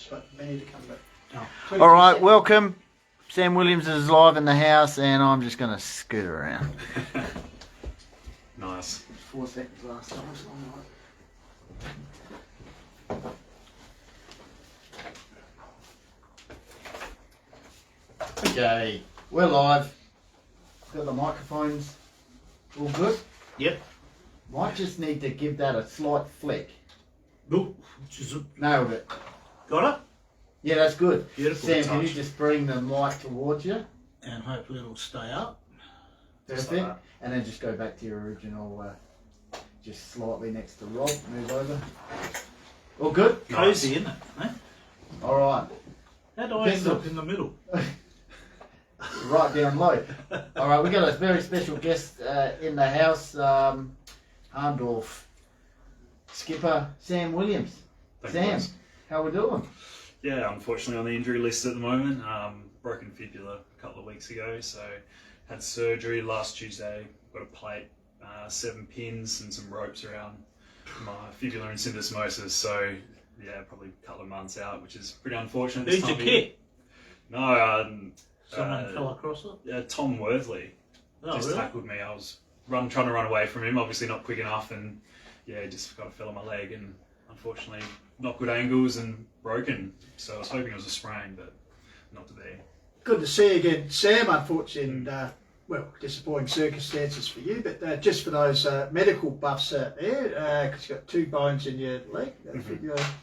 But they need to come back. Oh. All right, welcome. Sam Williams is live in the house, and I'm just going to scoot around. Nice. 4 seconds last time. So okay, we're live. Got the microphones all good. Yep. Might just need to give that a slight flick. Nope. Nailed it. Got it? Yeah, that's good. Beautiful. Sam, can you just bring the mic towards you? And hopefully it'll stay up. Perfect. Like that. And then just go back to your original, just slightly next to Rob. Move over. All good? Cozy, isn't it? Eh? All right. How do I end up in the middle? Right down low. All right, we've got a very special guest in the house, Hahndorf skipper Sam Williams. Thank Sam, you. how we doing? Yeah, unfortunately on the injury list at the moment. Broken fibula a couple of weeks ago, so had surgery last Tuesday. Got a plate, 7 pins and some ropes around my fibula and syndesmosis. So yeah, probably a couple of months out, which is pretty unfortunate. Who's your kid? No, Someone fell across it? yeah, Tom Worthley Oh, just really? tackled me. I was trying to run away from him, obviously not quick enough, and yeah, just kind of fell on my leg and unfortunately not good angles and broken. So I was hoping it was a sprain, but not to be. Good to see you again, Sam. Unfortunately, well, disappointing circumstances for you, but just for those medical buffs out there, because you've got 2 bones in your leg.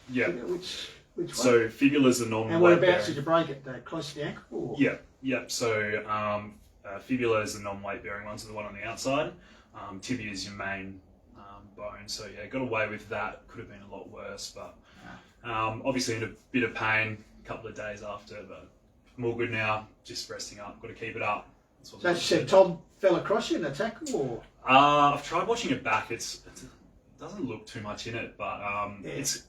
Yeah. Which one? So fibula's a non. And whereabouts did you break it? Close to the ankle? Or? Yeah. So fibula is the non-weight bearing one, so the one on the outside. Tibia is your main bone. So yeah, got away with that. Could have been a lot worse, but obviously in a bit of pain a couple of days after, but I'm all good now. Just resting up. Got to keep it up. So you said Tom fell across you in a tackle, or? I've tried watching it back. It doesn't look too much in it, but it's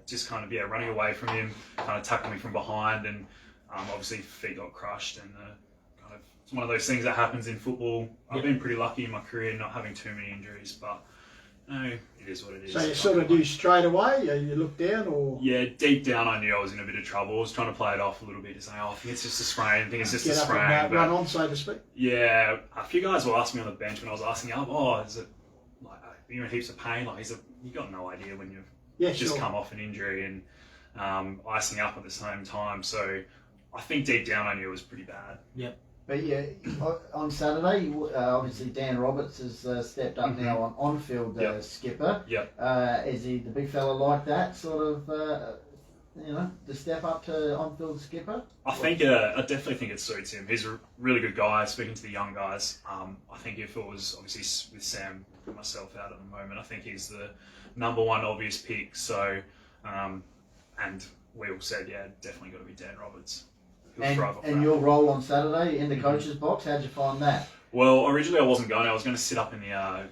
just kind of running away from him, kind of tackling me from behind, and obviously feet got crushed, and kind of it's one of those things that happens in football. I've been pretty lucky in my career not having too many injuries, but it is what it is. So you sort of knew straight away? You looked down, or? Yeah, deep down I knew I was in a bit of trouble. I was trying to play it off a little bit, to say, I think it's just a sprain. I think it's just Get a up sprain. and but run on, so to speak. yeah, a few guys will ask me on the bench when I was asking up, is it like you're in heaps of pain? Like, you got no idea when you've just come off an injury and icing up at the same time. So I think deep down I knew it was pretty bad. Yep. But yeah, on Saturday, obviously Dan Roberts has stepped up now on-field skipper. Yep. Is he the big fella like that, sort of, the step up to on-field skipper? I definitely think it suits him. He's a really good guy. Speaking to the young guys, I think if it was obviously with Sam and myself out at the moment, I think he's the number one obvious pick. So, and we all said, definitely got to be Dan Roberts. And your role on Saturday in the coach's box, how'd you find that? Well, originally I wasn't going. I was going to sit up in the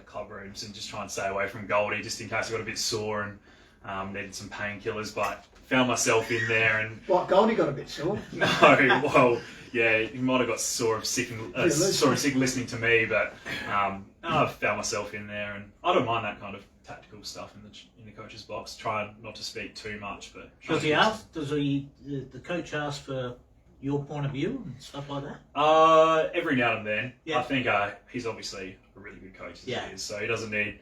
club rooms and just try and stay away from Goldie, just in case I got a bit sore and needed some painkillers. But found myself in there and. What, Goldie got a bit sore? No, well, yeah, he might have got sore of sick listening to me, but I found myself in there, and I don't mind that kind of tactical stuff in the coach's box. Try not to speak too much, but Does the coach ask for your point of view and stuff like that? every now and then. Yeah. I think he's obviously a really good coach as he is, so he doesn't need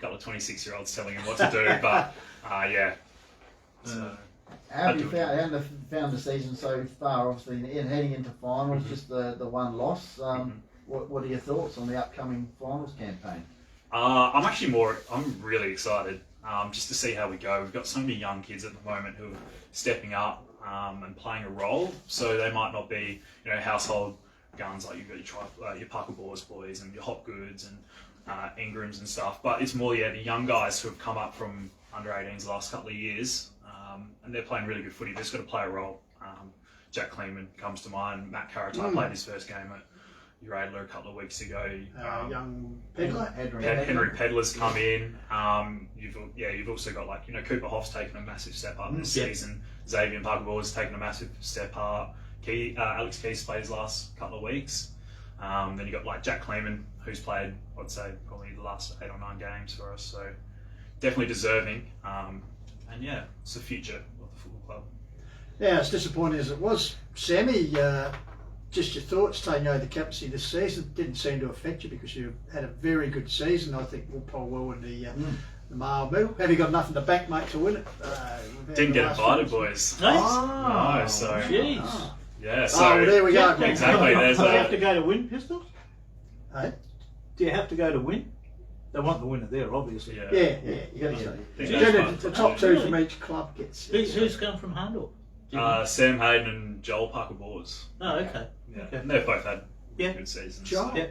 couple of 26-year-olds telling him what to do. But yeah. So, how have you found the season so far? Obviously, heading into finals, just the one loss. What are your thoughts on the upcoming finals campaign? I'm really excited just to see how we go. We've got so many young kids at the moment who are stepping up and playing a role. So they might not be, household guns like you've got your Parker boys and your Hopgoods and Ingrams and stuff. But it's more, the young guys who have come up from under 18s the last couple of years, and they're playing really good footy. They've just got to play a role. Jack Kleeman comes to mind. Matt Caratai played his first game at Uradler a couple of weeks ago. Young Pedler. Henry Pedler's come in. You've also got Cooper Hoff's taken a massive step up this season. Xavier Parker has taken a massive step up. Alex Keys played his last couple of weeks. Then you got Jack Kleeman, who's played, I'd say, probably the last 8 or 9 games for us. So definitely deserving. and yeah, it's the future of the football club. Yeah, as disappointing as it was, Sammy, just your thoughts taking over the captaincy this season. Didn't seem to affect you because you had a very good season. I think we'll pull well in the male medal. Have you got enough in the bank, mate, to win it? Didn't get invited, boys. No? No, so Jeez. yeah, so well, there we go. exactly. There's Do you have to go to win, Pistols? Hey? Do you have to go to win? They want the winner there, obviously. yeah. Yeah, you got to Yeah. say. The top two from each club gets. Who's come from Hahndorf? Do you know? Sam Hayden and Joel Parker-Bors. Oh, okay. Yeah, Okay. and they've both had Yeah. good seasons. Joel. Yeah.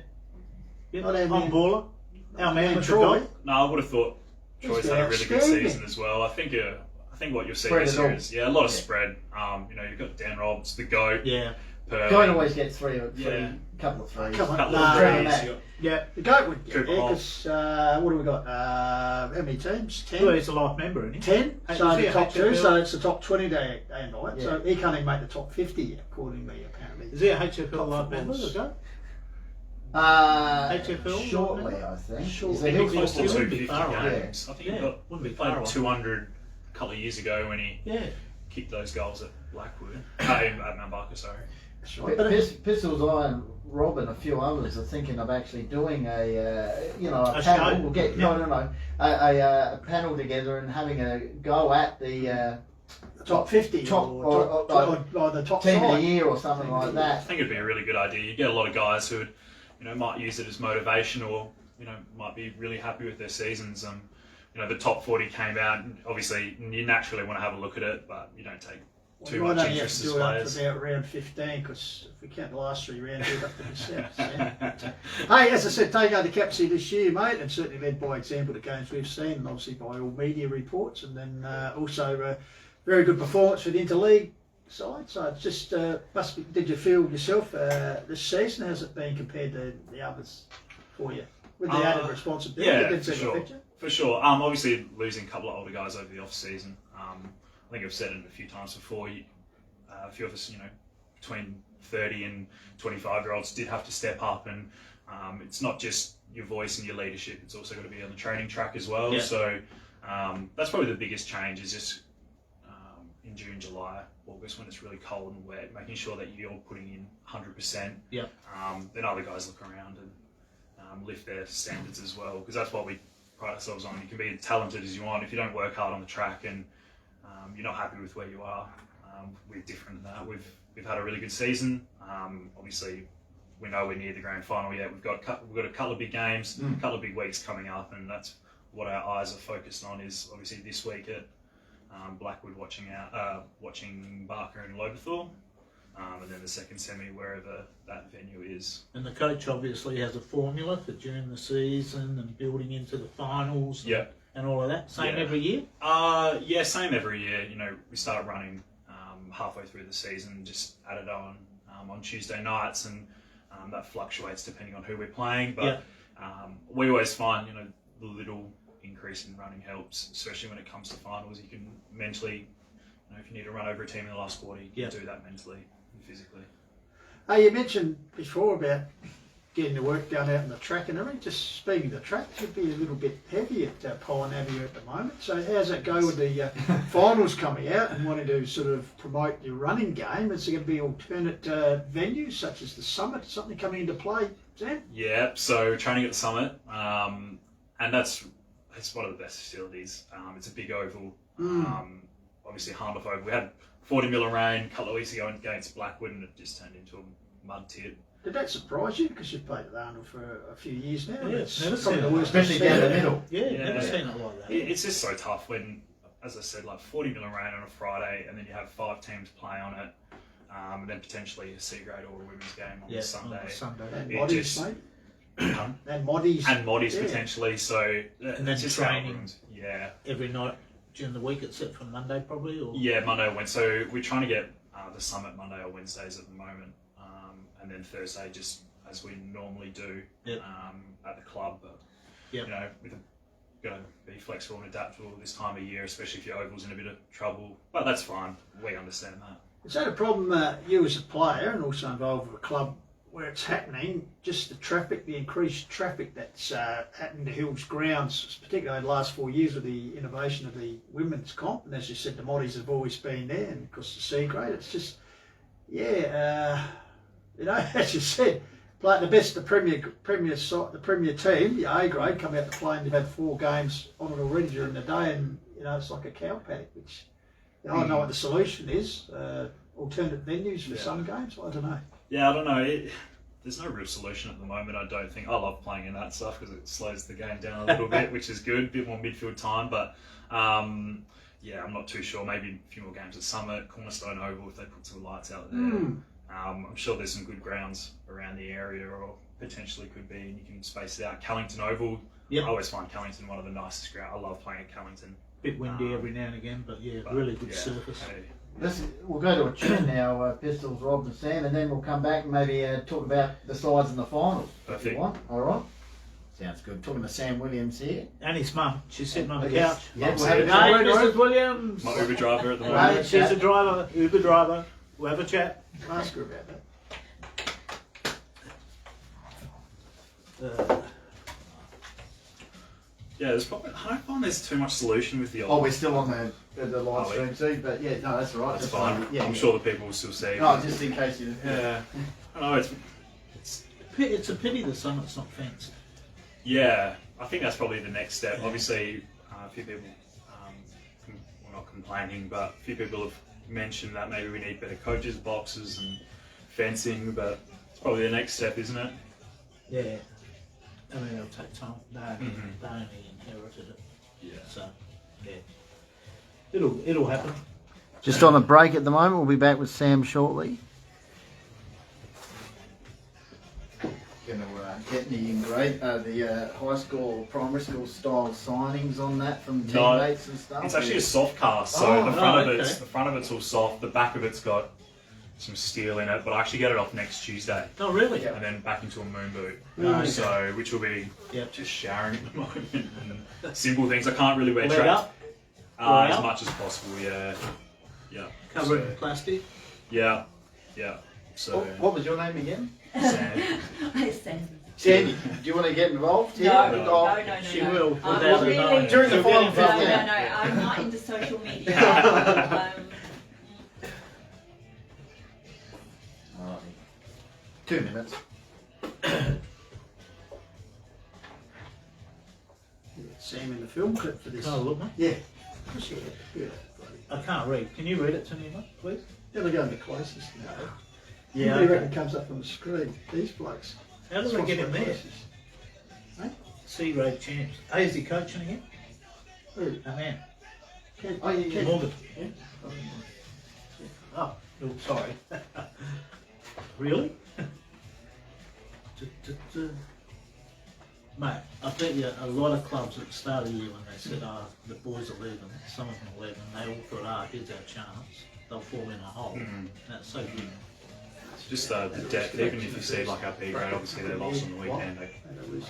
Yeah. Not our On man. baller. Our man And with Troy. the dog. No, I would have thought Troy's He's had a really good outstanding. season as well. I think what you'll see Spread this it year all. is a lot of Yeah. spread. You've got Dan Robbs, the GOAT, Yeah. Purley. Goat always gets three, Yeah. couple of threes. Come on. couple Nah, of Trevor threes. Mack. You got- Yeah, the goat would get Cooper there Hall. because what do we got? How many teams? 10? Well, he's a life member, isn't he? 10. Hey, So is he the a top two, HFL? so it's the top 20 they invite. Yeah. So he can't even make the top 50 yet, according to me, apparently. Is he a HFL Top life member? footballers. The goat? HFL? Shortly, I think. Shortly. He's I a think Hills close to He wouldn't 250 be far away. games. I think Yeah, he got wouldn't be he far played away. 200 a couple of years ago when he Yeah. kicked those goals at Blackwood. at Mount Barker, sorry. That's right. But Pistols, I and Rob and a few others are thinking of actually doing a A panel. show? We'll get a panel together and having a go at the top 50 top- or the top team of the side. year or something like I that. think it'd be a really good idea. You get a lot of guys who would, might use it as motivation or, might be really happy with their seasons. The top 40 came out, and obviously you naturally want to have a look at it, but you don't take too We much might only have interest to as do it up players. to about round 15 because if we count the last 3 rounds, we'd have to be set. Hey, as I said, take over the captaincy this year, mate, and certainly led by example the games we've seen, and obviously by all media reports, and then also very good performance for the interleague side. So it's just did you feel yourself this season? How's it been compared to the others for you with the added responsibility? Yeah, It didn't for seem to sure. affect you? For sure. Obviously losing a couple of older guys over the off season. I think I've said it a few times before. A few of us, between 30 and 25-year-olds did have to step up, and it's not just your voice and your leadership. It's also got to be on the training track as well. Yeah. So that's probably the biggest change is just in June, July, August when it's really cold and wet, making sure that you're putting in 100%. Yep. Then other guys look around and lift their standards as well, because that's what we pride ourselves on. You can be as talented as you want if you don't work hard on the track and you're not happy with where you are. We're different than that. We've had a really good season. Obviously, we know we're near the grand final yet. We've got a couple of big games, a couple of big weeks coming up, and that's what our eyes are focused on. Is obviously this week at Blackwood watching Barker and Lobethal, and then the second semi wherever that venue is. And the coach obviously has a formula for during the season and building into the finals and, Yeah. and all of that. Same Yeah. every year? Yeah, same every year. We start running halfway through the season, just added on Tuesday nights, and that fluctuates depending on who we're playing. But we always find, the little increase in running helps, especially when it comes to finals. You can mentally, if you need to run over a team in the last quarter, you can do that mentally and physically. Hey, you mentioned before about getting the work done out on the track and everything. Just speaking of the track, it should be a little bit heavy at Pine Avenue at the moment. So how's that go with the finals coming out and wanting to sort of promote your running game? Is there going to be alternate venues such as the Summit, something coming into play, Sam? Yeah, so training at the Summit, and it's one of the best facilities. It's a big oval. Obviously, Hahndorf Oval. We had 40 mil of rain a couple of weeks ago against Blackwood, and it just turned into a mud tip. Did that surprise you? Because you've played at Arnold for a few years now. Yeah, It's never probably seen the it. worst I've Especially seen down the it. middle. Yeah, Yeah. never seen it like that. It's just so tough when, as I said, 40 mil of rain on a Friday, and then you have 5 teams play on it, and then potentially a C grade or a women's game on the Sunday. On the Sunday. And It Moddies, just- mate. and And Moddies. Moddies Yeah. potentially, so And then it's just how it training. runs. Yeah. Every night during the week except for Monday probably? Or Yeah, Monday or Wednesday. So we're trying to get the Summit Monday or Wednesdays at the moment, and then Thursday just as we normally do Yep. at the club. But Yep. we've got to be flexible and adaptable this time of year, especially if your oval's in a bit of trouble. But that's fine. We understand that. Is that a problem you as a player and also involved with a club where it's happening, just the traffic, the increased traffic that's happening to Hills grounds, particularly in the last 4 years with the innovation of the women's comp, and as you said, the Moddies have always been there, and of course the C grade, it's just, as you said, like the best, the premier team, the A grade, come out to play, and they've had 4 games on it already during the day, and it's like a cow paddock, which I don't know what the solution is. Alternate venues for some games, I don't know. Yeah, I don't know. There's no real solution at the moment, I don't think. I love playing in that stuff because it slows the game down a little bit, which is good. A bit more midfield time, but I'm not too sure. Maybe a few more games at Summit, Cornerstone Oval if they put some lights out there. I'm sure there's some good grounds around the area, or potentially could be, and you can space it out. Callington Oval, I always find Callington one of the nicest grounds. I love playing at Callington. Bit windy every now and again, but really good surface. We'll go to a tune now, Pistols, Rob and Sam, and then we'll come back and maybe talk about the sides in the finals. If you want. All right. Sounds good. Talking to Sam Williams here. And his mum. She's sitting on the couch. Yeah, we'll have a Hey, chat. Mrs. Williams. My Uber driver at the moment. She's a driver, Uber driver. We'll have a chat. Ask her about that. Yeah, there's probably, I don't find there's too much solution with the old. Oh, we're still on the live stream too, but yeah, no, that's all right. That's fine. I'm sure the people will still see. No, just in case you. Yeah. I know It's a pity the Summit's not fenced. Yeah, I think that's probably the next step. Obviously, a few people, well, not complaining, but a few people have mentioned that maybe we need better coaches, boxes, and fencing. But it's probably the next step, isn't it? Yeah. I mean, it'll take time. They only inherited it. Yeah. So, it'll happen. Just on a break at the moment. We'll be back with Sam shortly. Going to get the high school or primary school style signings on that from teammates and stuff. It's actually a soft cast, so the front of it's all soft. The back of it's got some steel in it, but I actually get it off next Tuesday. Oh, really? And then back into a moon boot. Okay. So, which will be just showering at the moment. And simple things. I can't really wear track as much as possible. Yeah. Covered in plastic. Yeah. So. What was your name again? Sam. It's Sam. Sandy, do you want to get involved here? No. She will. I'm without really, knowing. During the final no, 15. I'm not into social media. 2 minutes. Sam in the film clip for this. Oh, look, mate. Yeah. Yeah. I can't read. Can you read it to me, mate, please? Never go into closest now. Yeah. What do you reckon comes up on the screen? These blokes. How do they get him there? Hey? C-grade champs. Oh, is he coaching again? Who? Oh, man. Yeah. Morgan. Yeah. Oh, sorry. Really? Mate, I bet you a lot of clubs at the start of the year when they said, the boys are leaving, some of them are leaving, they all thought, here's our chance. They'll fall in a hole. That's so good. Just the depth, even if you see like our B grade, obviously they lost on the weekend, they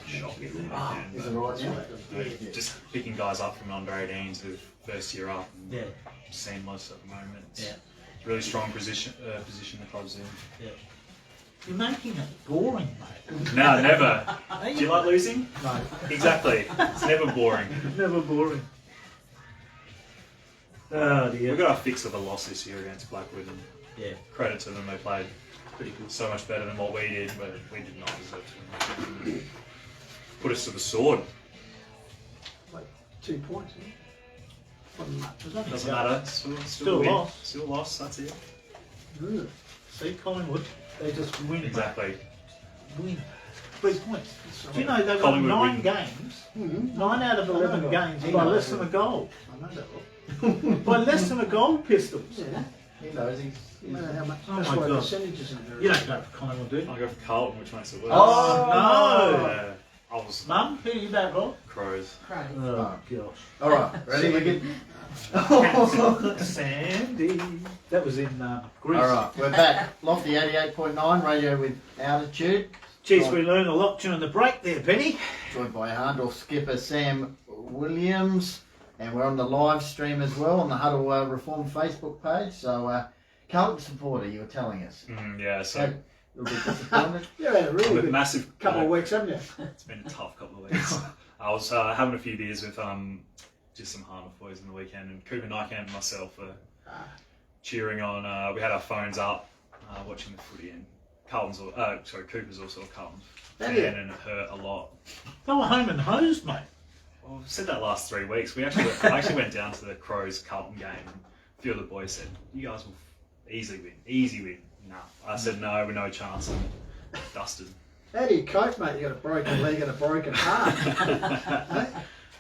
shocking on the Is it weekend. right now? But just picking guys up from under 18s who first year up and seamless at the moment. It's a really strong position the club's in. Yeah. You're making it boring, mate. No, never. Do you like losing? No. Exactly. It's never boring. Never boring. Oh dear. We got our fix of a loss this year against Blackwood, and credit to them, they played pretty good, so much better than what we did, but we did not deserve to put us to the sword. Like 2 points, Doesn't matter. Still a win. loss. Still a loss. That's it. Really? See, Collingwood, they just win. Exactly. Win. 3 points. Do you know they've got Collingwood 9 win. games? 9 out of 11 games by less than a goal. I know that one. By less than a goal, Pistols. Yeah. He knows he's. No matter how much. Oh That's my why God. percentages are very. You don't go for Collingwood, do you? I'll go for Carlton, which makes it worse. Oh, no! Yeah. I was Mum, who you back, Rob? Crows. Oh, gosh. All right, ready? We get. Sandy. That was in Greece. All right, we're back. Lofty 88.9 radio with altitude. Geez, we learned a lot during the break there, Penny. Joined by Hahndorf skipper Sam Williams, and we're on the live stream as well on the Huddle Reform Facebook page. So, Carlton supporter, you were telling us. Yeah, so A little bit disappointed. You had a I'm really a good massive couple of weeks, haven't you? It's been a tough couple of weeks. I was having a few beers with just some Hahndorf boys on the weekend, and Cooper Nykamp and myself were cheering on. We had our phones up, watching the footy, and Cooper's also a Carlton fan, and it hurt a lot. They were home and hosed, mate. Well, I've said that last 3 weeks. I actually went down to the Crows Carlton game, and a few of the boys said, "You guys will easy win." No, I said no, we're no chance. And dusted. How do you cope, mate? You got a broken leg and a broken heart.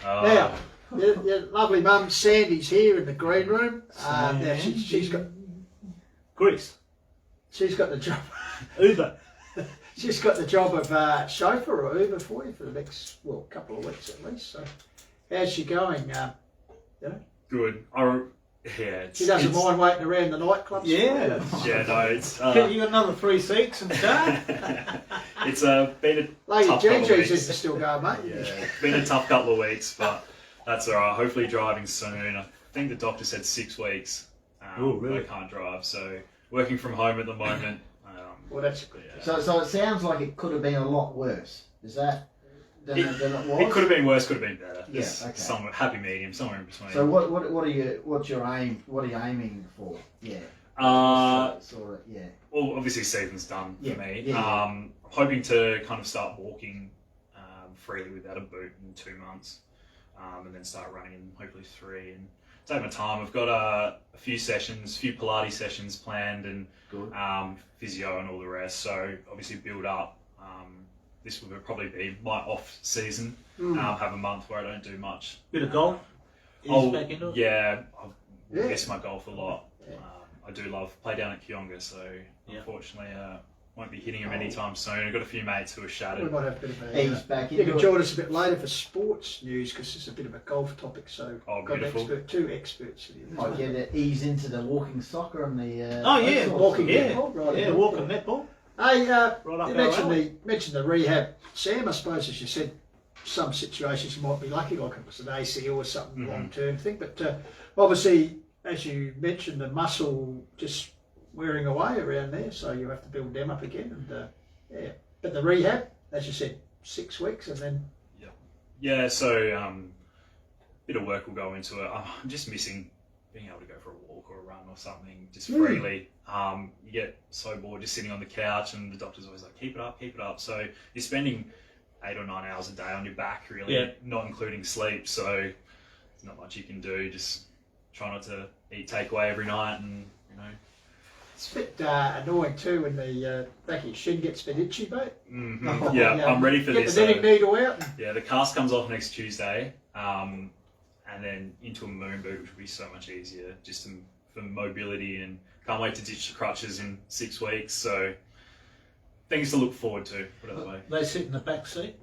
Uh, Now, your lovely mum Sandy's here in the green room. Now she's got Greece. she's got the job. Uber. She's got the job of chauffeur or Uber for you for the next couple of weeks at least. So, how's she going? Good. She doesn't mind waiting around the nightclubs. Yeah. Yeah, no, it's You got another 3 seats in the car? it's been a Lady tough couple of Gigi's weeks. is still going, mate. Yeah, it's been a tough couple of weeks, but that's all right. Hopefully driving soon. I think the doctor said 6 weeks. Oh, really? I can't drive, so working from home at the moment. Well, that's a good Yeah. So it sounds like it could have been a lot worse. Is that than it was? It could have been worse, could have been better. Yeah, There's okay. Somewhere happy medium, somewhere in between. So what's your aim? What are you aiming for? Yeah. Sort of. Yeah. Well, obviously season's done Yeah, for me. yeah. Hoping to kind of start walking freely without a boot in 2 months, and then start running in hopefully 3. And take my time. I've got a few Pilates sessions planned, and Good. physio and all the rest. So obviously build up. This will probably be my off season. Have a month where I don't do much. Bit of golf? Oh, Back into it? yeah, I Yeah. miss my golf a lot. Yeah. I do play down at Kionga, so Yeah. unfortunately won't be hitting him anytime soon. I've got a few mates who are We shattered. might have a bit of Ease back You into can it. join us a bit later for sports news because it's a bit of a golf topic. So Oh, got beautiful. two experts here. Might get to ease into the walking soccer and the. Oh, yeah. Walking Yeah. netball, right? Yeah, walking netball. Hey, Right up you our mentioned the rehab, Sam. I suppose as you said, some situations you might be lucky, like it was an ACL or something long term thing. But obviously, as you mentioned, the muscle just wearing away around there, so you have to build them up again. And yeah, but the rehab, as you said, 6 weeks, and then Yeah, so bit of work will go into it. I'm just missing being able to go for a walk or a run or something just freely. You get so bored just sitting on the couch, and the doctor's always like, keep it up. So you're spending 8 or 9 hours a day on your back, really, not including sleep. So there's not much you can do. Just try not to eat takeaway every night, and it's a bit annoying too when the back of your shin gets a bit itchy, mate. Yeah, I'm ready for Get this. the knitting needle out. Yeah, the cast comes off next Tuesday, and then into a moon boot, which will be so much easier, just for mobility, and can't wait to ditch the crutches in 6 weeks. So things to look forward to, put it that way. They sit in the back seat.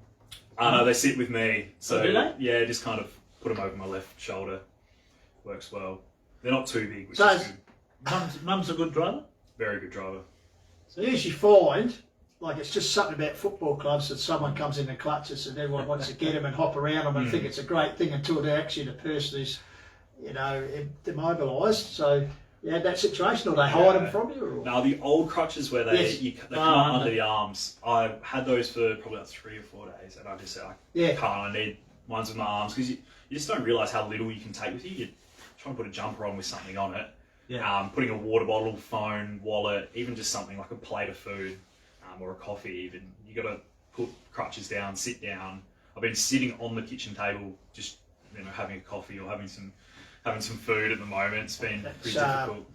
No, they sit with me. So Oh, do they? yeah, just kind of put them over my left shoulder. Works well. They're not too big, which So is good. Mum's a good driver. Very good driver. So you usually find, like it's just something about football clubs that someone comes in and clutches and everyone wants to get them and hop around them and think it's a great thing until they're actually the person who's, demobilised. So you had that situation, or they hide them from you? Or? Now the old crutches where they Yes. come up under the arms, I had those for probably like 3 or 4 days, and I just said, I need ones with my arms, because you just don't realise how little you can take with you. You try and put a jumper on with something on it. Yeah. Putting a water bottle, phone, wallet, even just something like a plate of food or a coffee even. You got to put crutches down, sit down. I've been sitting on the kitchen table just having a coffee or having some food at the moment. It's been pretty difficult.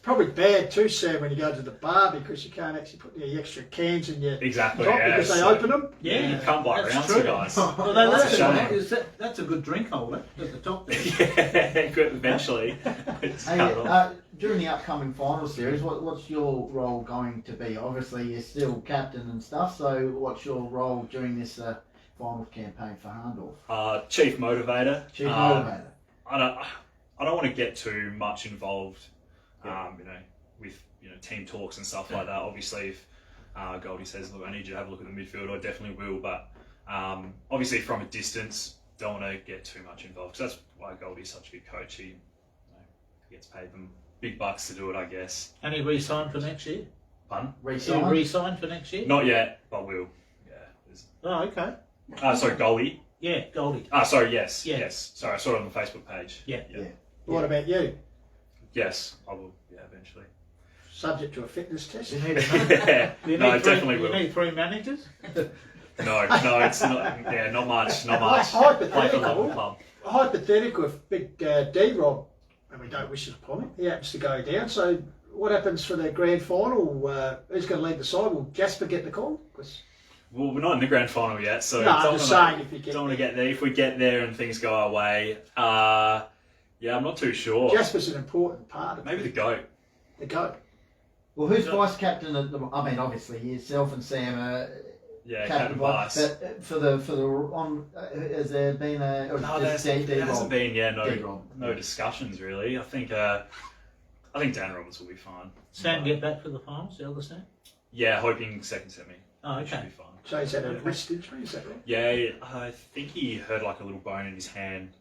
Probably bad too, Sam, when you go to the bar because you can't actually put the extra cans in your Exactly, top yeah. because they So open them. you can't buy That's rounds true. for guys. Well, That's a shame. that's a good drink holder at the top there. Yeah, good, eventually. It's Hey, cut off. during the upcoming final series, what's your role going to be? Obviously, you're still captain and stuff. So, what's your role during this final campaign for Hahndorf? Chief motivator. Chief motivator. I don't want to get too much involved, with team talks and stuff like that. Obviously, if Goldie says, "Look, I need you to have a look at the midfield," I definitely will. But obviously, from a distance, don't want to get too much involved. Because that's why Goldie's such a good coach. He gets paid them big bucks to do it, I guess. And he re-signed for next year. Pardon? You Re-signed? re-signed for next year? Not yet, but will. Yeah. Oh, okay. Sorry, Goldie. Yeah, Goldie. Sorry, yes. Yeah. Yes. Sorry, I saw it on the Facebook page. Yeah. Yeah. What about you? Yes, I will. Yeah, eventually. Subject to a fitness test? You need a Yeah. you No, need I three, definitely will. You need 3 managers? No, it's not. Yeah, not much. Not much. Play for love of the club. Hypothetical, if big D-Rob, and we don't wish it upon him, he happens to go down, so what happens for the grand final? Who's going to lead the side? Will Jasper get the call? 'Cause Well, we're not in the grand final yet, so No, I'm just saying if you get don't want to get there. If we get there and things go our way, yeah, I'm not too sure. Jasper's an important part of Maybe the goat. the goat. Well, who's vice captain at the? I mean, obviously yourself and Sam are Yeah, captain Captain Vice. But for the has there been a? Or No, just there D-Rob? hasn't been. Yeah, D-Rob. no discussions really. I think Dan Roberts will be fine. Sam get back for the finals, the other Sam? Yeah, hoping second semi. Oh, Should okay. be fine. So he's had a wrist injury, is that right? Yeah, I think he hurt like a little bone in his hand.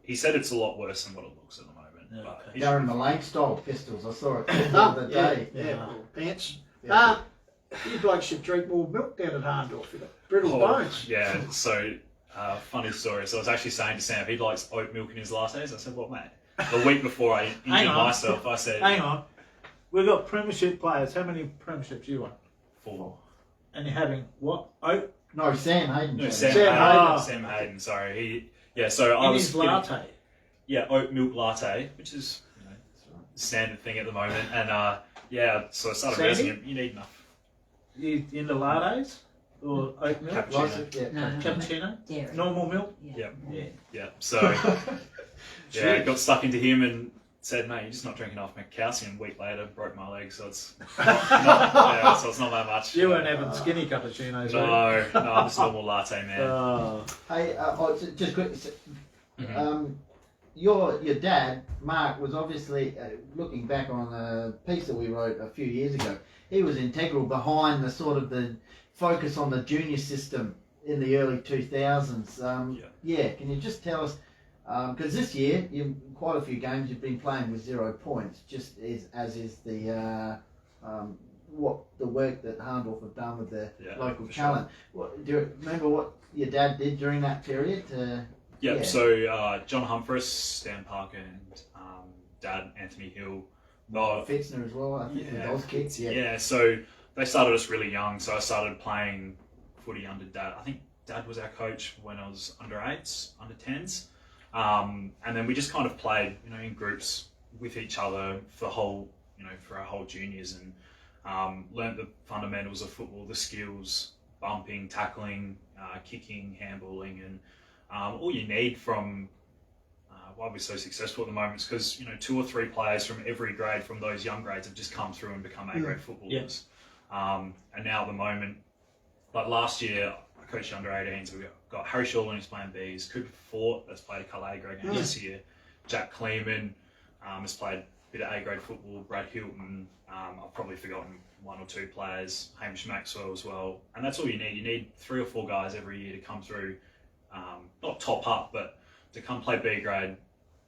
He said it's a lot worse than what it looks at the moment. Yeah, But okay. he should Darren be fine. Mullane style pistols. I saw it the No, other yeah, day. yeah, pants. Yeah. You blokes should drink more milk down at Hahndorf. You've got brittle Oh, bones. Yeah, so funny story. So I was actually saying to Sam, if he likes oat milk in his lattes, I said, "What, mate?" The week before I injured Hang on. myself, I said, Hang on. We've got premiership players. How many premierships you won? 4. And you're having what? Oh, No, Sam Hayden. No, Sam. Sam Hayden. Ah. Sam Hayden. Sorry, So I in was his getting- latte. Yeah, oat milk latte, which is standard thing at the moment, and so I started Sandy? raising him. You need enough. You into lattes? Or oat milk? Cappuccino. Yeah. No, Cappuccino? dairy. Normal milk? Yeah, Yeah. yeah. So yeah, got stuck into him and said, "Mate, you're just not drinking enough calcium." A week later, broke my leg, so it's so it's not that much. You weren't having skinny cappuccinos, were No, I'm just a normal latte man. you? Oh. Hey, just quick. Mhm. Your dad, Mark, was obviously looking back on a piece that we wrote a few years ago. He was integral behind the sort of the focus on the junior system in the early 2000s. Yeah, can you just tell us? Because this year, quite a few games you've been playing with 0 points, just as is the what the work that Hahndorf have done with the local for talent. Do you remember what your dad did during that period? Yep. Yeah. So John Humphreys, Stan Parker, and Dad Anthony Hill. Fitzner as well, I think, with those kids. Yeah. So they started us really young. So I started playing footy under Dad. I think Dad was our coach when I was under 8s, under 10s, and then we just kind of played, in groups with each other for the whole, for our whole juniors, and learnt the fundamentals of football, the skills, bumping, tackling, kicking, handballing, and all you need from why we're so successful at the moment is because 2 or 3 players from every grade from those young grades have just come through and become A-grade footballers. And now at the moment, like last year, I coached under 18s. We got Harry Shawlin who's playing Bs, Cooper Fort that's played a couple A-grade games this year, Jack Kleeman has played a bit of A-grade football, Brad Hilton. I've probably forgotten 1 or 2 players, Hamish Maxwell as well, and that's all you need. You need 3 or 4 guys every year to come through. Not top up, but to come play B grade,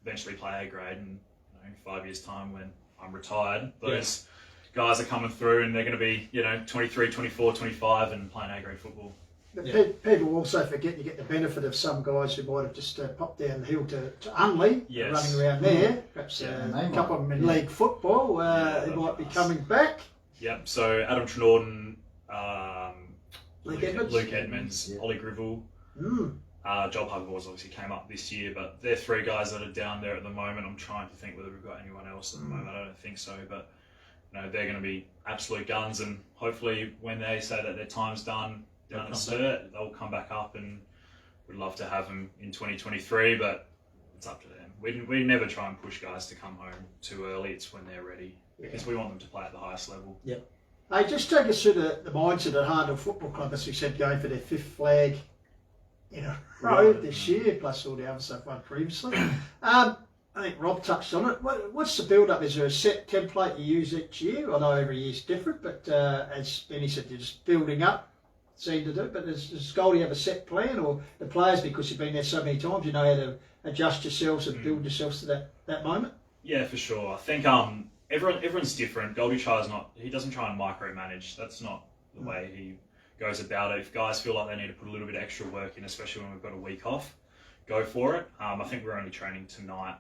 eventually play A grade, and in 5 years' time when I'm retired, those guys are coming through and they're going to be 23, 24, 25 and playing A grade football. But people also forget you get the benefit of some guys who might have just popped down the hill to Unley, running around there. Perhaps a couple of them in league football who might be coming back. Yep. So Adam Trenorden, Luke Edmonds, Ollie Grivell. Joel Huggles obviously came up this year, but they're 3 guys that are down there at the moment. I'm trying to think whether we've got anyone else at the moment. I don't think so, but they're going to be absolute guns, and hopefully when they say that their time's done down at Sturt, they'll come back up, and we'd love to have them in 2023, but it's up to them. We never try and push guys to come home too early. It's when they're ready, because we want them to play at the highest level. Yep. Hey, just take us through the mindset at Hahndorf Football Club, as we said, going for their 5th flag in a row this year, plus all the other stuff won previously. I think Rob touched on it. What's the build-up? Is there a set template you use each year? I know every year's different, but as Benny said, you're just building up, seem to do. But does Goldie have a set plan, or the players, because you've been there so many times, you know how to adjust yourselves and build yourselves to that moment? Yeah, for sure. I think everyone's different. Goldie he doesn't try and micromanage. That's not the way he goes about it. If guys feel like they need to put a little bit of extra work in, especially when we've got a week off, go for it. I think we're only training tonight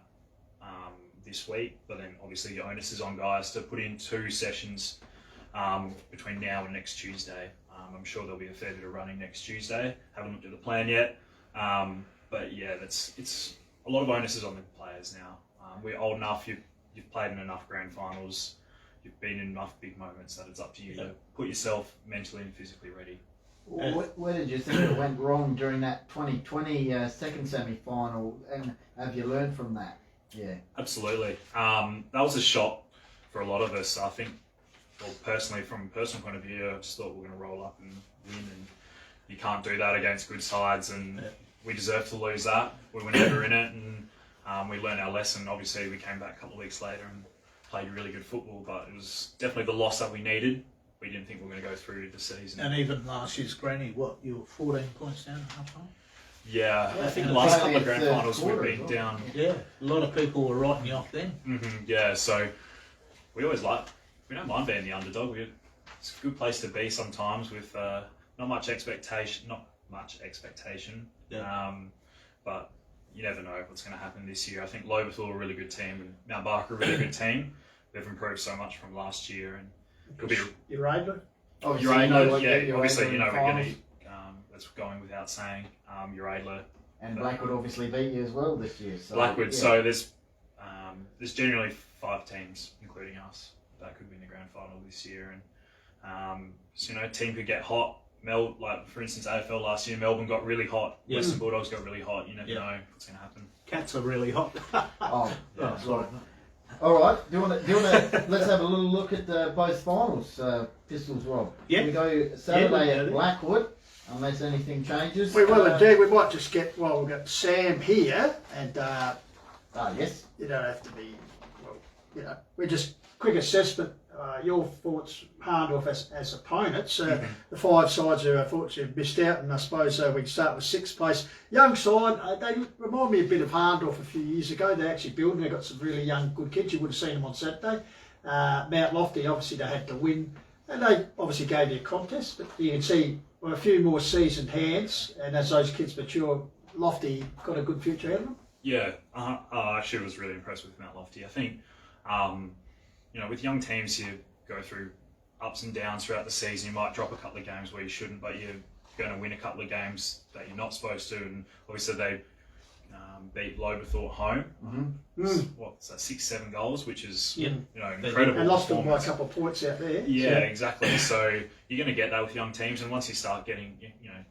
this week, but then obviously the onus is on guys to put in 2 sessions between now and next Tuesday. I'm sure there'll be a fair bit of running next Tuesday. Haven't looked at the plan yet, but yeah, it's a lot of onus is on the players now. We're old enough. You've played in enough grand finals. You've been in enough big moments that it's up to you to put yourself mentally and physically ready. Where did you think it went wrong during that 2020 second semi-final, and have you learned from that? Yeah, absolutely. That was a shock for a lot of us. I think, well, personally, from a personal point of view, I just thought we were going to roll up and win, and you can't do that against good sides, and we deserve to lose that. We were never in it, and we learned our lesson. Obviously, we came back a couple of weeks later and played really good football, but it was definitely the loss that we needed. We didn't think we were going to go through the season. And even last year's granny, you were 14 points down at half time? Yeah, I think the last couple of grand finals we've been down. Yeah, a lot of people were writing you off then. Yeah, so we don't mind being the underdog. It's a good place to be sometimes with not much expectation. Yeah. But you never know what's going to happen this year. I think Loberthal are a really good team, and Mount Barker are a really good team. They've improved so much from last year, and could be your Adler. Your Adler, yeah. Obviously, we're going to. That's going without saying. Your Adler. And Blackwood obviously beat you as well this year. So, Blackwood. Yeah. So there's generally 5 teams, including us, that could win the grand final this year, and so team could get hot. Like for instance, AFL last year, Melbourne got really hot. Yeah. Western Bulldogs got really hot. You never know what's going to happen. Cats are really hot. Sorry. All right. Do you want to? Let's have a little look at both finals. Pistols, Rob. Yeah. We go Saturday at Blackwood, unless anything changes. We will indeed. We might just get. Well, we've got Sam here, and yes. you don't have to be. Well, we just quick assessment. Your thoughts, Hahndorf as opponents. The 5 sides who unfortunately missed out, and I suppose we can start with 6th place. Young side, they remind me a bit of Hahndorf a few years ago. They're actually building. They've got some really young, good kids. You would have seen them on Saturday. Mount Lofty, obviously they had to win, and they obviously gave you a contest. But you can see a few more seasoned hands, and as those kids mature, Lofty got a good future ahead of them. Yeah, I actually was really impressed with Mount Lofty. I think. With young teams, you go through ups and downs throughout the season. You might drop a couple of games where you shouldn't, but you're going to win a couple of games that you're not supposed to. And obviously, they beat Loberthal at home. What's that? 6-7 goals, which is incredible. And lost them by a couple of points out there. Yeah, exactly. So you're going to get that with young teams, and once you start getting,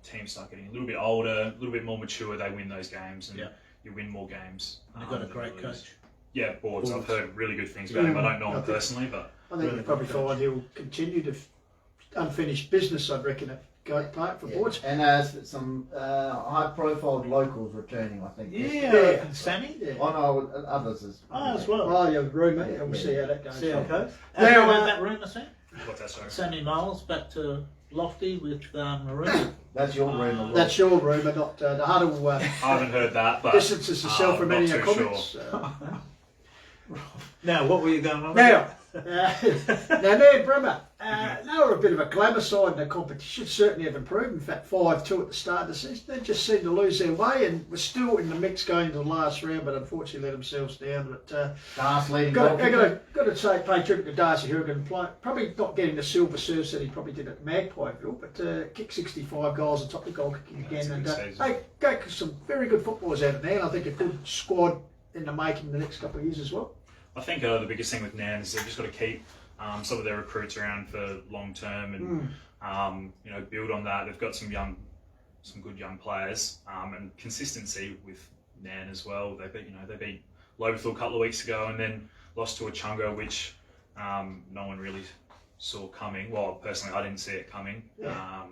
teams start getting a little bit older, a little bit more mature, they win those games, and you win more games. They've got a great coach. Yeah, Boards. I've heard really good things about him. I don't know him personally, but I think you'll probably find he'll continue to unfinished business, I'd reckon, at Goat Park for Boards. And some high-profile locals returning, I think. And Sammy. I know others as well. Well, your rumour, and we'll see how that goes. See how it goes. Now, that rumour, Sam? what's that, sorry? Sammy Miles back to Lofty with Maroon. That's your rumour. That's your rumour, not the Huddle. I haven't heard that, but distances herself from any of your not too comments. sure. Now, what were you going on Now, about? now, Bremer, they were a bit of a glamour side in the competition, certainly have improved. In fact, 5-2 at the start of the season. They just seemed to lose their way and were still in the mix going to the last round, but unfortunately let themselves down. But got to say, pay tribute to Darcy Hurrigan, probably not getting the silver service that he probably did at Magpieville, but kicked 65 goals and topped the goal kicking again. And they got some very good footballers out of there, and I think a good squad in the making the next couple of years as well. I think the biggest thing with Nan is they've just got to keep some of their recruits around for long term and build on that. They've got some good young players and consistency with Nan as well. They beat Loberthal a couple of weeks ago and then lost to a Chunga, which no one really saw coming. Well, personally, I didn't see it coming. Yeah.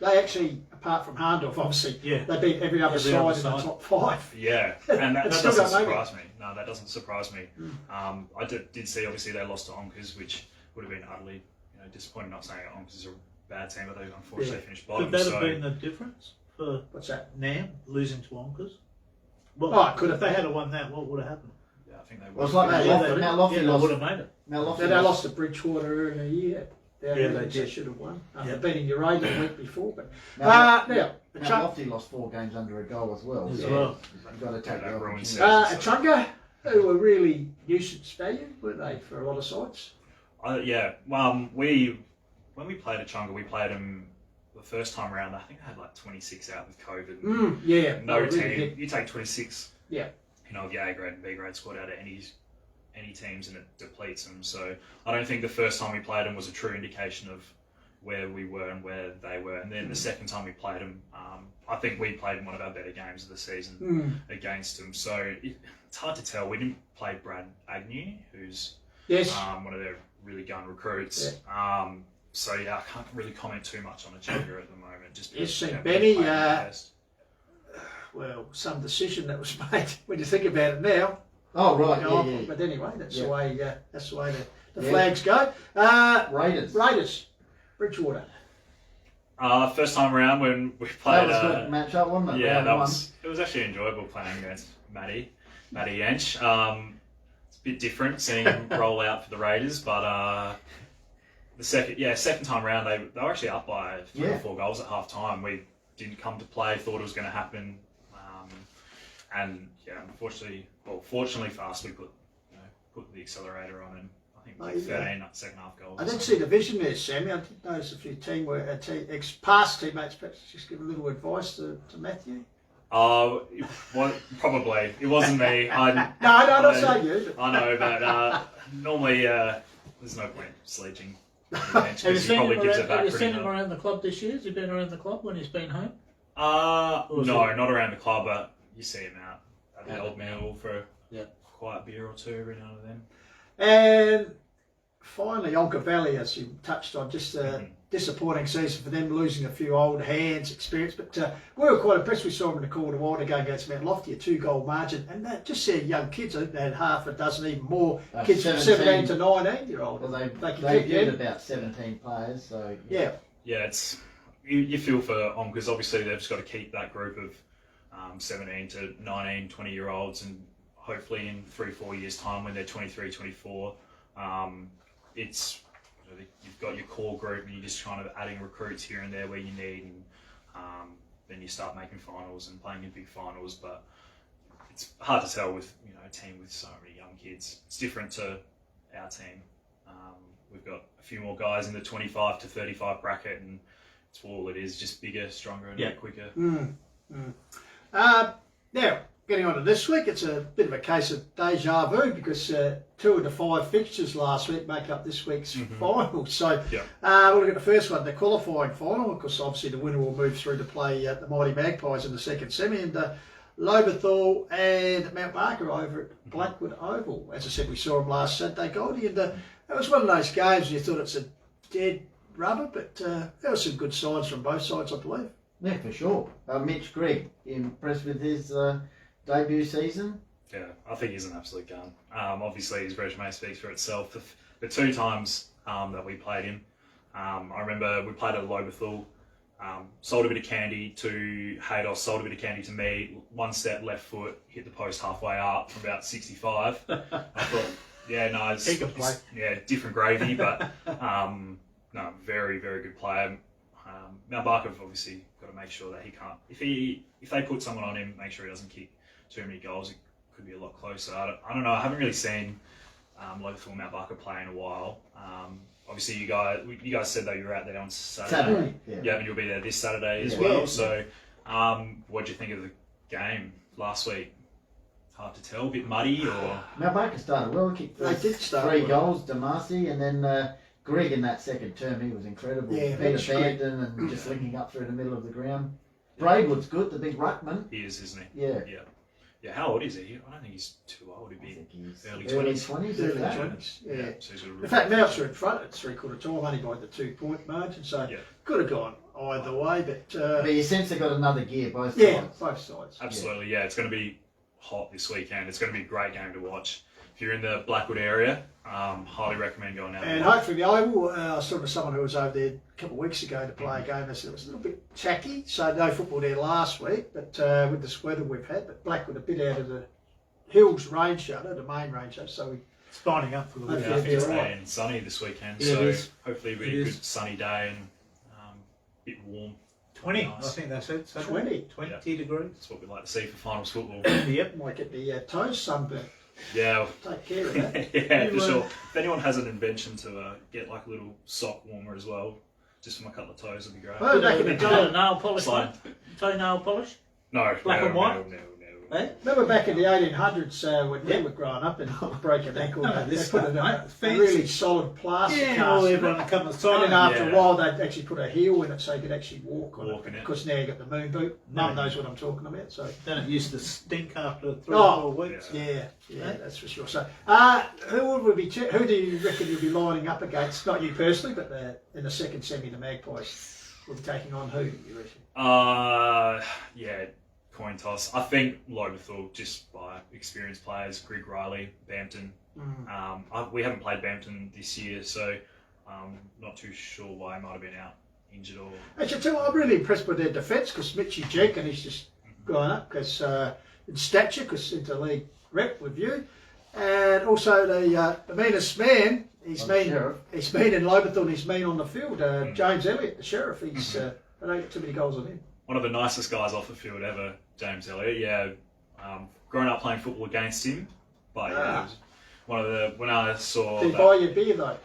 They actually, apart from Hahndorf, obviously, they beat every other side in the top 5. Yeah, and that doesn't surprise me. No, that doesn't surprise me. I did see, obviously, they lost to Onkers, which would have been utterly disappointing. Not saying that Onkers is a bad team, but they unfortunately finished bottom. Could that have been the difference for what's that? Nam losing to Onkers? Well, it could have. If they had won that, what would have happened? Yeah, think they Well, would. it's like Mount Lofty. Mount Lofty Yeah, they lost. would have made it. Mount Lofty Then they lost. lost to Bridgewater in a year. Yeah, they did. should have won after Yeah. beating Urania the week before. But Mount, now, Mount Lofty lost 4 games under a goal as well. As so well. You've got to take Yeah, the that ruins opportunity. it. Chunga, who were really nuisance value, weren't they, for a lot of sides? Yeah. When we played at Chunga, we played them the first time around. I think they had like 26 out with COVID. Yeah. No they team. really did. You take 26. Yeah. You know, the A grade and B grade squad out of any teams, and it depletes them. So I don't think the first time we played them was a true indication of where we were and where they were. And then the second time we played them, I think we played one of our better games of the season against them. So it's hard to tell. We didn't play Brad Agnew, who's Yes. one of their really gun recruits. So yeah, I can't really comment too much on a Chunga at the moment. Just Yes, because, St. we're Benny, playing the best. Well, some decision that was made when you think about it now. Oh right, Go off, yeah. But anyway, that's the way. That's the way the Yeah. flags go. Raiders, Bridgewater. First time around when we That played. was a good match up, wasn't it? Yeah, Round that one. was. It was actually enjoyable playing against Matty Yench. It's a bit different seeing him roll out for the Raiders, but the second time round they were actually up by 3 or 4 goals at half time. We didn't come to play, thought it was going to happen, and yeah, fortunately for us, we put the accelerator on, and I think like 13 second half goals. I didn't see the vision there, Sammy. I did notice a few past teammates. Perhaps just give a little advice to Matthew. Probably it wasn't me. No, not saying you. I know, but normally there's no point sledging. Have you He seen probably him gives around, it back have you pretty seen him hard. around the club this year? Has he been around the club when he's been home? No, not around the club, but you see him out at the Yeah. old mill for Yeah. a quiet beer or two every now and then. And finally, Onka Valley, as you touched on, just a disappointing season for them, losing a few old hands, experience. But we were quite impressed. We saw them in the quarter a while ago against Mount Lofty, a 2-goal margin. And just their young kids, I think they had half a dozen, even more kids from 17 to 19-year-old. Well, they can debuted kick, about 17 players, so Yeah. Yeah, it's you feel for because obviously they've just got to keep that group of 17 to 19, 20-year-olds, and hopefully in 3-4 years' time when they're 23, 24, it's you've got your core group and you're just kind of adding recruits here and there where you need, and then you start making finals and playing in big finals. But it's hard to tell with a team with so many young kids. It's different to our team. We've got a few more guys in the 25 to 35 bracket, and it's all it is, just bigger, stronger, and a bit quicker. Now, getting on to this week, it's a bit of a case of deja vu because 2 of the 5 fixtures last week make up this week's final. So we'll look at the first one, the qualifying final. Of course, obviously the winner will move through to play the Mighty Magpies in the second semi, and Loberthal and Mount Barker over at Blackwood Oval. As I said, we saw them last Saturday, Goldie, and it was one of those games you thought it's a dead rubber, but there were some good sides from both sides, I believe. yeah, for sure. Mitch Grigg, impressed with his debut season? Yeah, I think he's an absolute gun. Obviously, his resume speaks for itself. The 2 times that we played him, I remember we played at Loberthal, sold a bit of candy to Hahndorf, sold a bit of candy to me, 1 step left foot, hit the post halfway up from about 65. I thought, yeah, no, it's different gravy, but no, very, very good player. Mount Barker have obviously got to make sure that he can't, if they put someone on him, make sure he doesn't kick too many goals. It could be a lot closer. I don't know. I haven't really seen Lothal and Mount Barker play in a while. Obviously, you guys said that you were out there on Saturday. Yeah, and you'll be there this Saturday as well. Yeah. So, what do you think of the game last week? Hard to tell. A bit muddy, or Mount Barker started well. He kicked They did start 3 well. goals, Damasi, and then Grigg in that second term, he was incredible. Yeah, Peter Mitch Grigg. Banton and just linking up through the middle of the ground. Braidwood's good, the big ruckman. he is, isn't he? Yeah. Yeah. How old is he? I don't think he's too old. He'd I be think he's early early 20s. 20s. Early if that. 20s, yeah. So he's got a In fact, Mount's are in front at 3/4 time, only by the 2-point margin, so Yeah. could have gone either way, but But you sense they got another gear, both yeah, sides. both sides. Absolutely, yeah. It's going to be hot this weekend. It's going to be a great game to watch. If you're in the Blackwood area, highly recommend going out. And hopefully the Oval, I was talking to someone who was over there a couple of weeks ago to play a game. They said it was a little bit tacky, so no football there last week, but with this weather we've had, but Blackwood a bit out of the Hills rain shutter, the main rain shutter, so we It's finding up for the Okay. Yeah, I think it's Yeah, right. been sunny this weekend, Yeah, it so is. hopefully it'll It be a is. good sunny day and a bit warm. 20, Nice. I think they said. Saturday. 20. 20 degrees. That's what we like to see for finals football. Yep. might get the toes sunburnt. Yeah, Take care of that. yeah, for You, sure. If anyone has an invention to get like a little sock warmer as well, just for my couple of toes, would be great. Well, back in the day, Nail polish, Slide. mate? Toe nail polish? No, Black no, and white? no. Eh? remember back in the 1800s when we were growing up and broke an ankle, No, they this put stuff, it in mate. a Fancy. really solid plastic Yeah, cast. oh, everyone a couple of And then times. after Yeah. a while, they'd actually put a heel in it so you could actually walk on Walk it. in it. Because now you got the moon boot. Mum knows what I'm talking about. So Then it used to stink after 3 Oh, or 4 weeks. yeah, that's for sure. So, who would we? Who do you reckon you'll be lining up against? Not you personally, but in the second semi, the Magpies will be taking on who? You reckon? Yeah, coin toss. I think Lobethal, just by experienced players, Greg Riley, Bampton. We haven't played Bampton this year, so not too sure why he might have been out injured or. Actually, tell you what, I'm really impressed with their defence because Mitchy Jenkins is just going up because in stature, because into league rep with you, and also the meanest man. He's Oh, mean. Sheriff. He's mean in Lobethal. And he's mean on the field. James Elliott, the sheriff. He's. I don't get too many goals on him. One of the nicest guys off the field ever, James Elliott. Yeah, growing up playing football against him, but yeah, it was one of the when I saw. Did he that- buy you a beer though?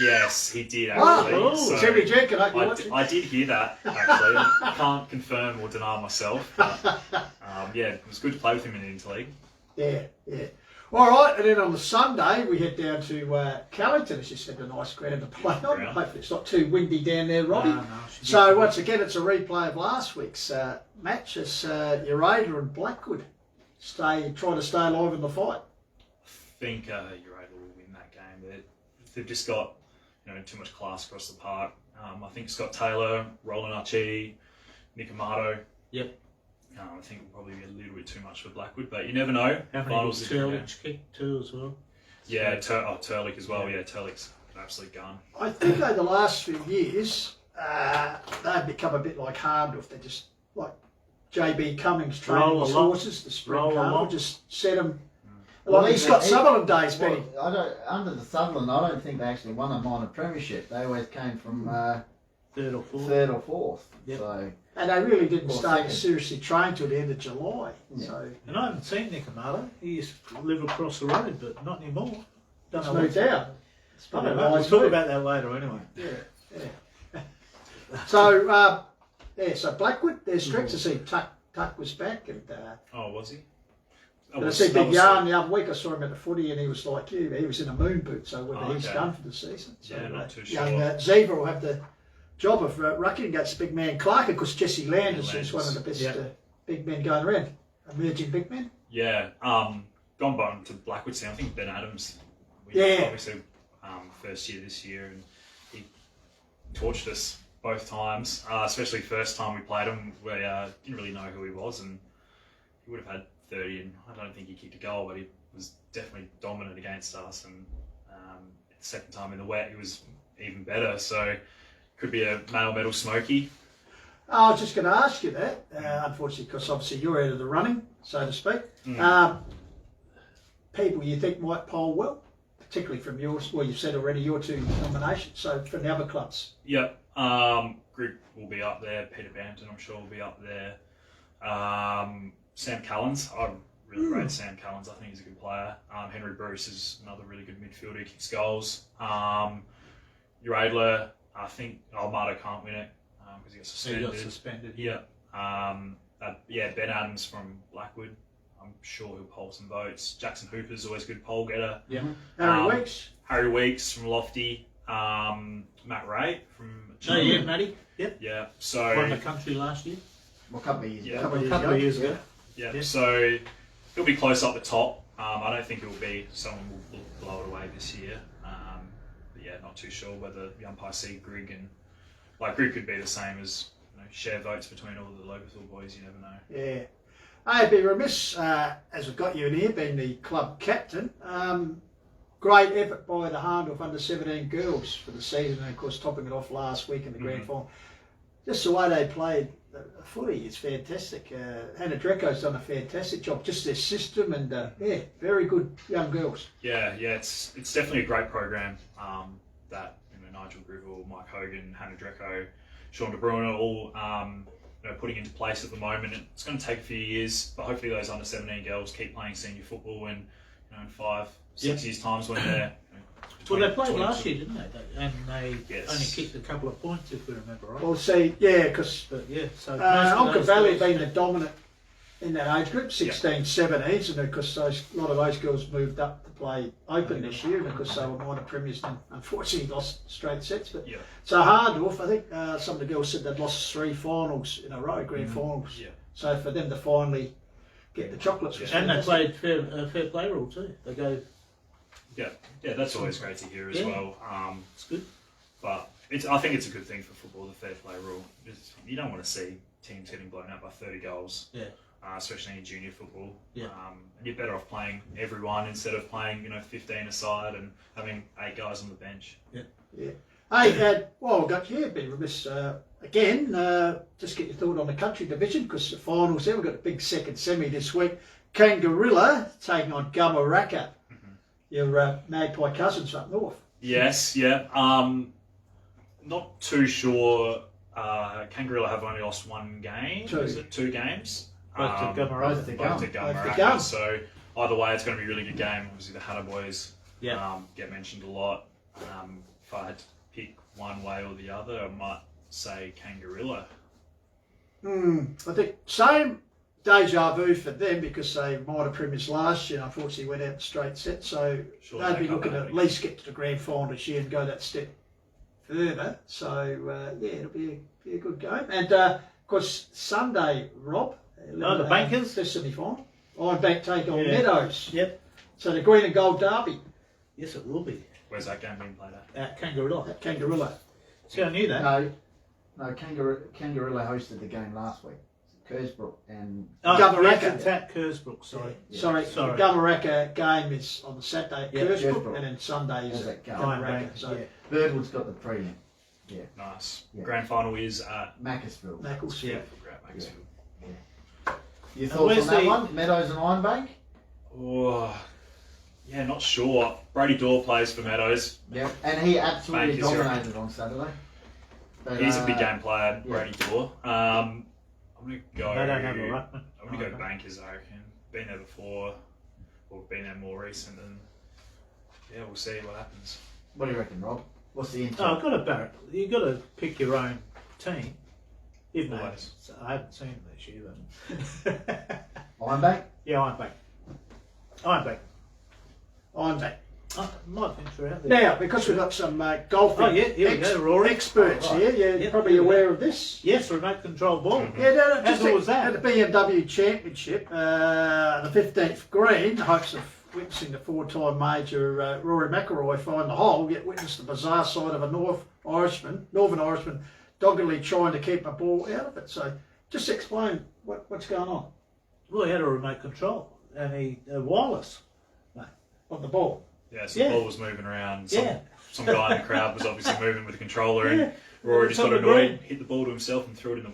Yes, he did Oh, actually. So Terry Jenkins, I I did hear that actually. I can't confirm or deny myself, but yeah, it was good to play with him in the interleague. Yeah. All right, and then on the Sunday we head down to Callington. It's just had a nice ground to play on. Ground. Hopefully it's not too windy down there, Robbie. No, should be So fine. once again, it's a replay of last week's match. It's Urada and Blackwood trying to stay alive in the fight. I think Urada will win that game. They've just got too much class across the park. I think Scott Taylor, Roland Archie, Nick Amato. Yep. I think it'll probably be a little bit too much for Blackwood, but you never know. How many Finals did is a good game. Turlich kick too as well? Yeah, Turlick as well. Yeah, Turlick's an absolute gun. I think over the last few years, they've become a bit like Hahndorf. They're just like JB Cummings training Roll his along. horses. The spring Roll carnival along. just set them. Well, Like even- Scott even- Sutherland days, Benny. Well, under the Sutherland, I don't think they actually won a minor premiership. They always came from Third or fourth? third or fourth. Yep. So And they really didn't Well, start second. to seriously train till the end of July. Yeah. So And I haven't seen Nick Amato. He used to live across the road, but not anymore. Don't it's know moved what's- out. It's I probably don't a know. We'll wise talk move. about that later anyway. Yeah. So so Blackwood, their strengths. I see Tuck was back, and Oh, was he? I see Big Yarn the other week. I saw him at the footy, and he was like you. He was in a moon boot, so whether he's okay. done for the season. So, Yeah, not too young sure. Zebra will have the job of rucking against big man Clark, because Jesse Landers is one of the best Yeah. big men going around. Emerging big men. Yeah, gone bottom to Blackwood Sound. I think Ben Adams. Yeah. Obviously, first year this year, and he torched us both times. Especially first time we played him, we didn't really know who he was, and he would have had 30. And I don't think he kicked a goal, but he was definitely dominant against us. And second time in the wet, he was even better. So could be a male medal smoky. I was just going to ask you that, unfortunately, because obviously you're out of the running, so to speak. People you think might poll well, particularly from yours, well, you've said already your two nominations, so from the other clubs. Yep. Group will be up there. Peter Bampton, I'm sure, will be up there. Sam Callens, I really rate Sam Callens. I think he's a good player. Henry Bruce is another really good midfielder. He kicks goals. Uradler, I think Almada can't win it because he got So he suspended. got suspended. Yeah. Ben Adams from Blackwood. I'm sure he'll poll some votes. Jackson Hooper's always a good poll getter. Yeah. Harry Weeks. Harry Weeks from Lofty. Matt Ray from Oh yeah, Matty. Yeah. So Won the country last year. well, a couple of years Yeah. ago. A couple of years ago. Yeah, Yeah. so he'll be close up the top. I don't think it'll be someone will blow it away this year. But yeah, not too sure whether the umpire see Grigg and Grigg could be the same as share votes between all the local boys. You never know. Yeah. I'd be remiss, as we've got you in here, being the club captain. Great effort by the Hahndorf under-17 girls for the season, and of course topping it off last week in the grand final. Just the way they played the footy is fantastic. Hahndorf's done a fantastic job. Just their system and yeah, very good young girls. Yeah, it's definitely a great program. That Nigel Grivell, Mike Hogan, Hannah Dreco, Sean De Bruyne, all putting into place at the moment. It's going to take a few years, but hopefully those under 17 girls keep playing senior football, and in 5-6 years' times when they're Well, they played last year, didn't they? And they Yes. only kicked a couple of points, if we remember right. Well, see, yeah, because But yeah, so Uncle Valley have girls- been the dominant in that age group, 16, 17s, and because a lot of those girls moved up to play open this year, and because they were minor premiers, and unfortunately lost straight sets. But Yeah. so Hahndorf, I think some of the girls said they'd lost 3 finals in a row, grand finals. Yeah. So for them to finally get the chocolates was And they fantastic. played fair play rule too. They go, Yeah, that's always great to hear as Yeah. well. it's good. But I think it's a good thing for football, the fair play rule. You don't want to see teams getting blown out by 30 goals, Yeah. Especially in junior football. Yeah. And you're better off playing everyone instead of playing 15 aside and having 8 guys on the bench. Hey, well, I've got here, be remiss again. Just get your thought on the country division because the finals there. We've got a big second semi this week. Kangarilla taking on Gummaraka. Your Magpie cousins up north. Yes, yeah. Not too sure. Kangarilla have only lost 1 game. 2. Is it 2 games? Both to Gummaraka. both to Both to Both to Gummaraka. Gum. So either way, it's going to be a really good game. Obviously, the Hannah boys Yeah. get mentioned a lot. If I had to pick one way or the other, I might say Kangarilla. I think same deja vu for them because they might have premiers last year and unfortunately went out in straight set. So Sure, they'd they be come looking to out at least get to the grand final this year and go that step further. So yeah, it'll be a good game. And of course Sunday, Rob. the Bankers? The semi-final. Ironbank take on Yeah. Meadows. Yep. So the green and gold derby Yes, it will be. Where's that game being played at? At Kangaroo. at Kangarilla. See, I knew that. No, Kangarilla hosted the game last week. Kersbrook and Gummaraka. yes, it's at Kersbrook, sorry. Yeah. Sorry, Sorry. the Gummaraka game is on the Saturday at Yeah, Kersbrook, Kersbrook. and then Sunday is Is at at Gum. Gummaraka. So yeah. Birdwood's got the prelim. Nice. Yeah. Grand final is at Macclesfield. Macclesfield. Yeah. Great Macclesfield. Your And thoughts on where's that the- one? Meadows and Ironbank? Oh, yeah, not sure. Brady Dorr plays for Meadows. Yep. And he absolutely Bank is your- dominated on Saturday. But, He's a big game player, yeah. Brady Dorr. I'm gonna go. They don't have a ruckman. I'm gonna go Okay. Bankers. I reckon. Been there before, or been there more recent, and yeah, we'll see what happens. What do you reckon, Rob? What's the Oh, intel? I've got to Barrett. You've got to pick your own team. Even though Always. I haven't seen them this year, but Ironbank? yeah, I'm back. Ironbank. I might venture out there. Now, because we've got some golfing Oh, yeah, here we go, Rory. experts Oh, right. here, you're Yep, probably here we go. aware of this. Yes, remote control ball. Yeah, no, How just good was that? at the BMW Championship, the 15th green, the hopes of witnessing the 4-time major Rory McIlroy find the hole, yet witness the bizarre side of a Northern Irishman doggedly trying to keep a ball out of it. So just explain what's going on Well, he had a remote control and he wireless. on the ball. Yeah, so Yeah. the ball was moving around. Yeah. Some guy in the crowd was obviously moving with the controller, Yeah. and Rory just It's got on the annoyed, green. hit the ball to himself, and threw it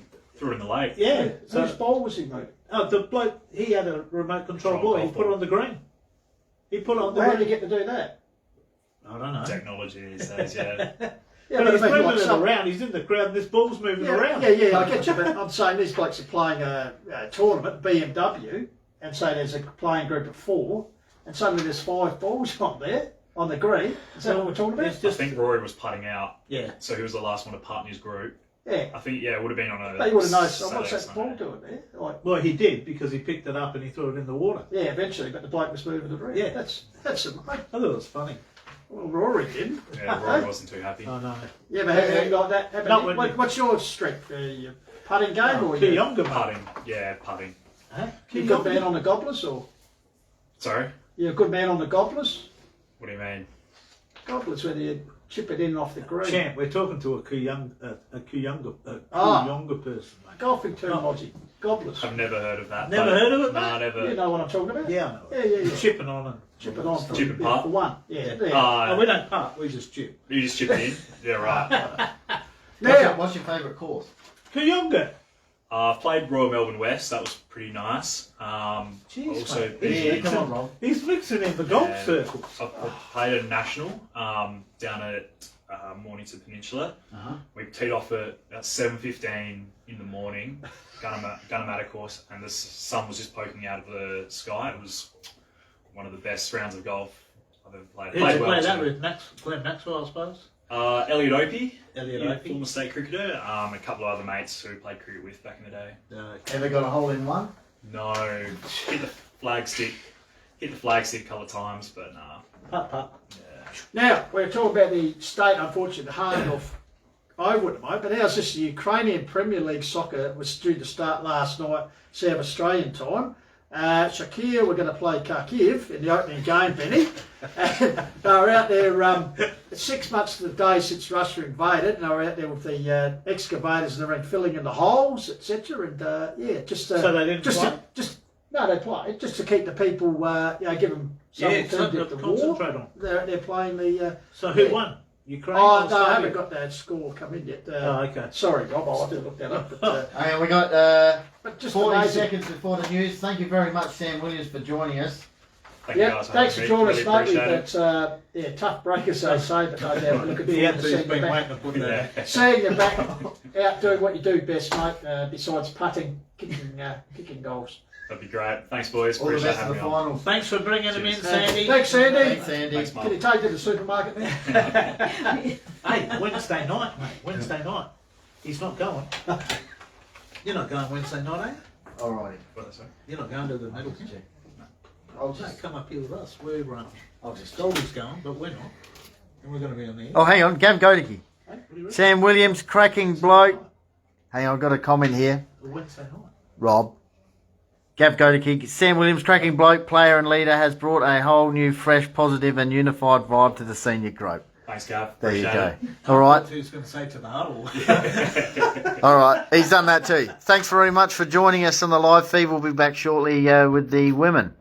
in the lake. Yeah. Whose So ball was he moving? the bloke, he had a remote control Control ball. He golf put it ball. on the green. He put it on the How did green. he get to do that? I don't know. Technology these days, yeah. Yeah, but he's I mean, moving like it some- around. He's in the crowd and this ball's moving around. Yeah, I get you, but I'm saying these blokes are playing a tournament, BMW, and say there's a playing group of 4, and suddenly there's 5 balls on there, on the green. Is that what we're talking about? It's I just, think Rory was putting out, yeah. so he was the last one to putt in his group. Yeah. I think, yeah, it would have been on a. But you would have noticed, Saturday, what's that Sunday. ball doing there? Like, Well, he did because he picked it up and he threw it in the water. yeah, eventually, but the bloke was moving the ring. Yeah. That's amazing. I thought it was funny. Well, Rory didn't. Yeah, Rory wasn't too happy. Oh no. Yeah, but have you got that? Not when you- What's your strength? Your putting game or your Kuyonga, mate. Putting, yeah, putting. Huh? you a good man on the gobblers, or Sorry, you're a good man on the gobblers? what do you mean? Gobblers, whether you chip it in off the green. Champ, we're talking to a Kuyonga person, mate. Golfing term, Oh. Aussie. Gobblers. I've never heard of that. Never but- heard of it, Nah, mate? never. You know what I'm talking about? Yeah, I know. Yeah. Chipping on and Chip it on for, Chip and yeah, putt? for one. Yeah. Yeah. There. Oh, we don't putt, we just chip. You just chipped in? Yeah, right. Now, What's your favourite course? Kuyonga. I've played Royal Melbourne West. That was pretty nice. Jeez, Also, mate. been, Come on, Rob. He's mixing in the golf Yeah. circles. I've played a national down at Mornington Peninsula. We teed off at 7:15 in the morning, Gunnamatta course, and the sun was just poking out of the sky. It was one of the best rounds of golf I've ever played. Who'd Played you well play that too. with? Glenn Maxwell, I suppose. Elliot Opie, Elliot former state cricketer, a couple of other mates who we played cricket with back in the day. Ever got a hole in one? No, hit the flagstick a couple of times, but nah. Putt, putt. Yeah. Now, we're talking about the state, unfortunately, the Hahndorf over at the moment, but how's this? The Ukrainian Premier League soccer was due to start last night, South Australian time. Shakir were going to play Kharkiv in the opening game, Benny. And they were out there 6 months to the day since Russia invaded, and they were out there with the excavators and everything, filling in the holes, etc. And yeah, just So they didn't play? No, they played just to keep the people, give them something to something get to the war. concentrate on. They're playing the. So who yeah. won? Ukraine? Oh, or no, I Serbia? haven't got that score come in yet. Oh, okay. Sorry, Rob, I'll have to look that up. But, And we got but just 40 amazing. seconds before the news. Thank you very much, Sam Williams, for joining us. Thank you Yeah, guys. thanks for having me. joining us, Really mate. appreciate it. But yeah, tough break as they say, but no doubt we're looking The forward to Anthony's seeing you been back. waiting to put that. Yeah. Seeing you back out doing what you do best, mate. Besides putting, kicking goals. That'd be great. Thanks, boys. All the Appreciate best of having the me on. finals. Thanks for bringing him in, Cheers. Sandy. Thanks, Sandy. Thanks, Andy. Thanks, Can Mark. you take it to the supermarket now? Hey, Wednesday night, mate. Wednesday night. He's not going. You're not going Wednesday night, eh? Alrighty. What did I say? You're not going to the medal. I'll No, just. come up here with us. We're I'll just. Goldie's going, but we're not. And we're going to be on the air. Oh, hang on. Gav Godicke. Hey, what do you reckon? Sam Williams, cracking bloke. Hang on, I've got a comment here. Wednesday night. Rob. Gav Godicke. Sam Williams, cracking bloke, player and leader, has brought a whole new, fresh, positive and unified vibe to the senior group. Thanks, Gav. There you Appreciate go. All right. Who's going to say to the huddle? it. All right. He's done that too. Thanks very much for joining us on the live feed. We'll be back shortly with the women.